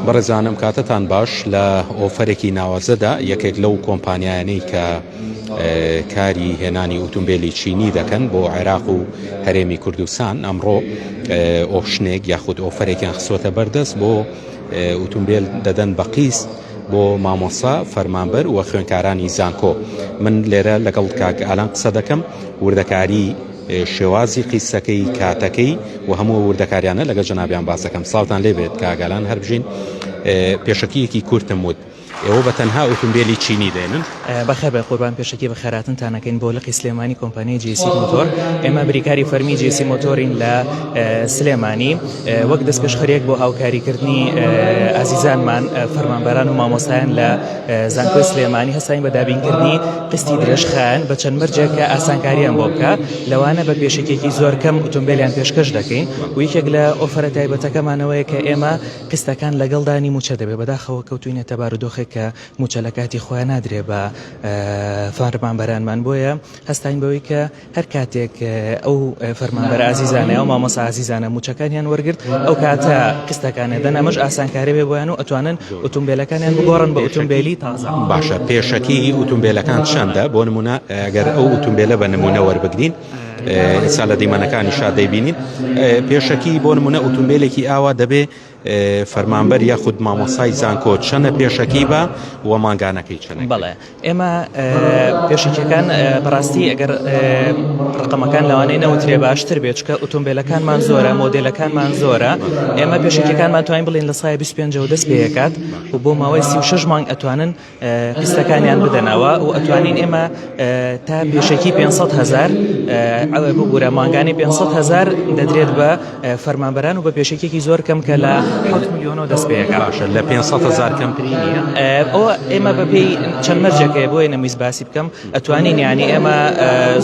بەڕێزانم کاتتان باش لە ئۆفەرێکی ناوازەدا یەکێک لەو کۆمپانیانەی کە کاری هێنانی ئۆتۆمبیلی چینی دەکەن بۆ عێراق و هەرێمی کوردستان ئەمڕۆ ئۆپشنێک یاخود ئۆفەرێکیان خسۆتە بەردەست بۆ ئۆتۆمبیل دەدەن بە قیست بۆ مامۆستا فەرمانبەر و خوێندکارانی زانکۆ. من لێرە لەگەڵ کاک ئالان قسە دەکەم، وردەکاری شێوازی قیسەکەی کاتەکەی و هەموو وردەکاریانە لەگە جەنابیان باس دەکەم. ساڵتان لێبێت کاک ئالان هەر بژین. پێشەکیەکی کورتم وت ئێوە بە تەنها ئۆتۆمبیلی چینی دێنن؟ بەخێر بە قوربان پێشەکی بەخێراتنتانەکەین بۆ لەقی سلێمانی کۆمپانیای جێسی مۆتۆر. ئێمە بریکاری فەرمی جێسی مۆتۆرین لە سلێمانی، وەک دەست پێشخەریەک بۆ هاوکاریکردنی ئازیزانمان فەرمانبەران و مامۆستایان لە زانکۆی سلێمانی هەستاین بە دابینکردنی قستی درێژخایەن بە چەند مەرجێک کە ئاسانکاریان بۆ بکە. لەوانە بە پێشەکێکی زۆر کەم ئۆتۆمبیلیان پێشکەش دەکەین و یەکێک لە ئۆفەرە تایبەتەکەمانەوەیە کە ئێمە قستەکان لەگەڵدانی موچە دەبێت، بەداخەوە کەوتوینەتە بارودۆخێک کە موچە لە کاتی خۆیان نادرێ بە فەرمانبەرانمان. بۆیە هەستاین بەوەی کە هەر کاتێک ئەو فەرمانبەر ئازیزانە ئەو مامۆستا ئازیزانە موچەکانیان وەرگرت ئەو کاتە قستەکانە دەن، ئەمەش ئاسانکاری بێ بۆیان و ئەتوانن ئۆتۆمبیلەکانیان بگۆڕن بە ئۆتۆمبیلی تازە. باشە، پێشەکی ئۆتۆمبیلەکان چەندە؟ بۆ نمونە ئەگەر ئەو ئۆتۆمبیلە بە نمونە وەربگرین ئێستا لە دیمەنەکانی شا دەیبینین، پێشەکی بۆ نمونە ئۆتۆمبیلێکی ئاوا دەبێ فەرمانبەر یاخود مامۆستای زانکۆ چەنە پێشەکی بە و ماگانەکەی چەنە؟ بەڵێ، ئێمە پێشەکیەکان بەڕاستی ئەگەر ڕقەمەکان لەوانەیە نەوترێ باشتر بێت، چکە ئۆتۆمبیلەکانمان زۆرە، مۆدێلەکانمان زۆرە. ئێمە پێشەکیەکانمان توانین بڵێن لە سایە 25 دەست پێکات و بۆ ماوەی 36 مانگ ئەتوانن قستەکانیان بدەنەوە و ئەتوانین ئێمە تا پێشەکی 500,000 بگورە مانگانی 500,000 دەدرێت بە فەرمانبەران و بە پێشەکێکی زۆر کەم کە لە 7 ملیۆنەوە دەست پێەکە. باشە، لە 500,000 کەمتری نییە؟ ئەوە ئێمە بەپێی چەند مەرجەکەی بۆیە نەویست باسی بکەم، ئەتوانین یعنی ئێمە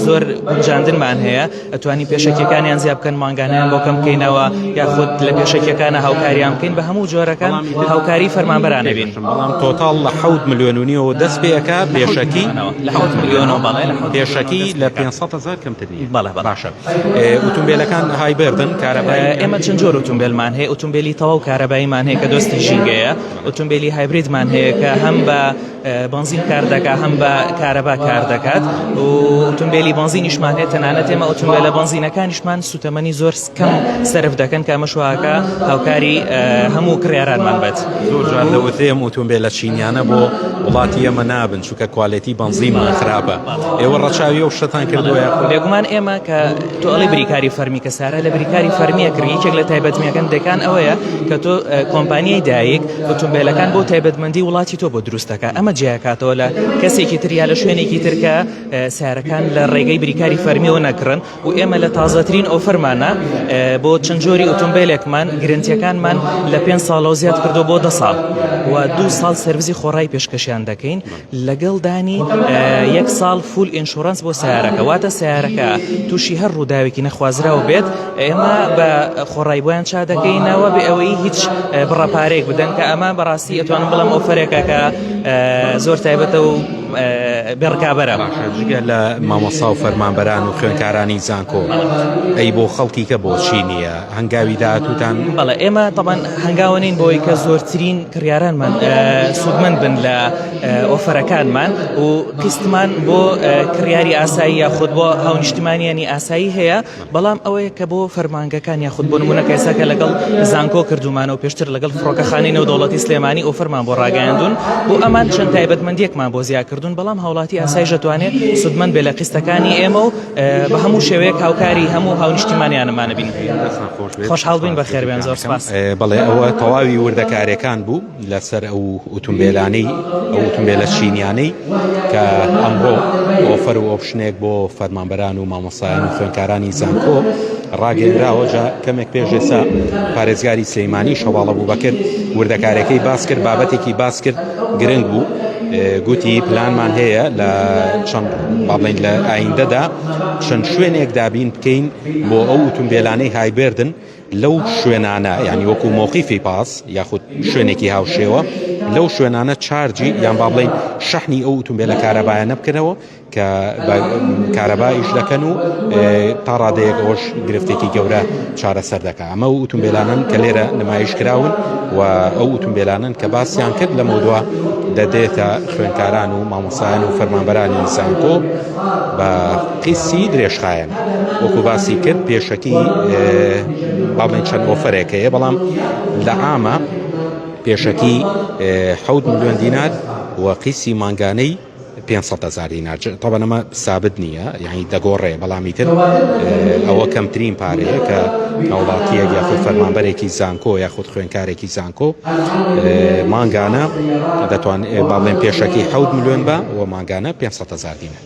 زۆر گونجاندنمان هەیە، ئەتوانین پێشەکیەکانیان زیاد بکەن، مانگانیان بۆ کەم بکەینەوە، یاخود لە پێشەکیەکانە هاوکاریان بکەین، بە هەموو جۆرەکان هاوکاری فەرمانبەرانە بین. بەڵام تۆتاڵ لە 7 ملیۆنیەوە دەست پێەکە پێشەکی لە 7 ملیۆنەوە. بەڵێ، پێشەکی لە 500,000 کەمتر نییە. بەڵێ باشە. ئۆتۆمبیلەکان هایبردن کارەبایی؟ ئێمە چەند جۆر ئۆتۆمبیلمان هەیە. ئۆتۆمبیلی تەواو کارەباییمان هەیە کە دۆستی ژینگەیە، ئۆتۆمبیلی هایبریدمان هەیە کە هەم بە بنزین کار دەکات هەم بە کارەبا کار دەکات، و ئۆتۆمبیلی بنزینیشمان هەیە. تەنانەت ئێمە ئۆتۆمبیلە بنزینەکانیشمان سوتەمەنی زۆر کەم سەرف دەکەن کە ئەمە شواکە هاوکاری هەموو کڕیارانمان بێت. زۆر جار دەوترێم ئۆتۆمبیلە چینیانە بۆ وڵاتی ئێمە نابن چونکە کواڵیتی بنزینمان خراپە. ئێوە ڕەچاوی ئەو شتان کردووە؟ بێگومان ئێمە کە تۆ ئەڵی بریکاری فەرمی کە سارە لە بریکاری فەرمیە کردی، یەکێک لە تایبەتمەکان دەکان ئەوەیە کە تۆ کۆمپانیای دایک ئۆتۆمبیلەکان بۆ تایبەتمەندی وڵاتی تۆ بۆ دروست دەکات. ئەمە جیاکاتەوە لە کەسێکی تر یا لە شوێنێکی تر کە سارەکان لە ڕێگەی بریکاری فەرمیەوە نەکڕن، و ئێمە لە تازەترین ئۆفەرمانە بۆ چەند جۆری ئۆتۆمبیلێکمان گرنتیەکانمان لە 5 ساڵەوە زیاد کردو بۆ 10 ساڵ و 2 ساڵ سەرویسی خۆڕایی پێشکەشیان دەکەین، لەگەڵ دانی 1 ساڵ فول ئینشورانس بۆ سیارەکە. واتە سیارەکە تووشی هەر ڕووداوێکی نەخوازراوە بێت، ئێمە بە خۆڕایی بۆیان چا دەکەینەوە بێ ئەوەی هیچ بڕەپارێک بدەن، کە ئەمە بەڕاستی ئەتوانم بڵم ئۆفەرێکە کە زۆر تایبەتە و بێڕکابەرە. جگە لە مامۆستا و فەرمانبەران و خوێندکارانی زانکۆ ئەی بۆ خەڵکی کە بۆ چی نییە هەنگاوی داهاتووتان؟ بەڵێ، ئێمە تەبەن هەنگاوەنین بۆی کە زۆرترین کڕیارانمان سوودمەند بن لە ئۆفەرەکانمان و قیستمان بۆ کڕیاری ئاسایی یاخود بۆ هاونیشتمانیانی ئاسایی هەیە، بەڵام ئەوەیە کە بۆ فەرمانگەکان یاخود بۆ نمونە کەسا کە لەگەڵ زانکۆ کردومانە و پێشتر لەگەڵ فڕۆکەخانەی نێودەوڵەتی سلێمانی ئۆفەرمان بۆ ڕاگەیاندون و ئەمان چەند تایبەتمەندیەکمان بۆ زیادکردون، بەڵام هاوڵاتی ئاسایی دەتوانێت سوودمەند بێ لە قیستەکانی ئێمە و بە هەموو شێوەیەک هاوکاری هەموو هاونیشتمانیانەمانە بین. خۆشحاڵ بین، بەخێر بێن، زۆر سپاس. بەڵێ، ئەوە تەواوی وردەکارەکان بوو لەسەر ئەو ئۆتۆمبیلانەی ئەو ئۆتۆمبیلە چینیانەی کە ئەمڕۆ ئۆفەر و ئۆپشنێک بۆ فەرمانبەران و مامۆستایان و خوێندکارانی زانکۆ ڕاگەیراوە. جا کەمێک پێش ئێستا پارێزگاری سلەیمانی شەواڵە بووبەکر وردەکارەکەی باس کرد، بابەتێکی باس کرد گرنگ بوو، گوتی پلانمان هەیە لە چەند باڵین لە ئایندەدا چەند شوێنێک دابین بکەین بۆ ئەو ئۆتۆمبیلانەی هایبردن لەو شوێنانە یعنی وەکو مووقیفی پاس یاخود شوێنێکی هاوشێوە لەو شوێنانە چارجی یان با بڵین شەحنی ئەو ئۆتۆمبیلە کارەبایە نەبکەنەوە کە کارەبایش دەکەن و تا ڕادەیەک ئەوش گرفتێکی گەورە چارەسەر دەکات. ئەمە ئۆتۆمبیلانن کە لێرە نمایش کراون و ئەو ئۆتۆمبیلانن کە باسییان کرد لە مەودووە دەدێتە خوێندکاران و مامۆسایان و فەرمانبەرانی زانکۆ بە قیسی درێژخایەن. وەکو باسی کرد پێشەکی باڵێن چەند ئۆفەرێک هەیە بەڵام لە عامە پێشەکی 7 ملیۆن دینار و قیسی مانگانەی 500,000 دینار. طبعا ئەمە سابت نییە یعنی دەگۆڕێ بەڵامی تر ئەوە کەمترین پارەیە کە هاوڵاتیەک یاخود فەرمانبەرێکی زانکۆ یاخود خوێنکارێکی زانکۆ مانگانە دەتوانێت باڵێن پێشەکی 7 ملیۆن بە و مانگانە 500,000 دینار.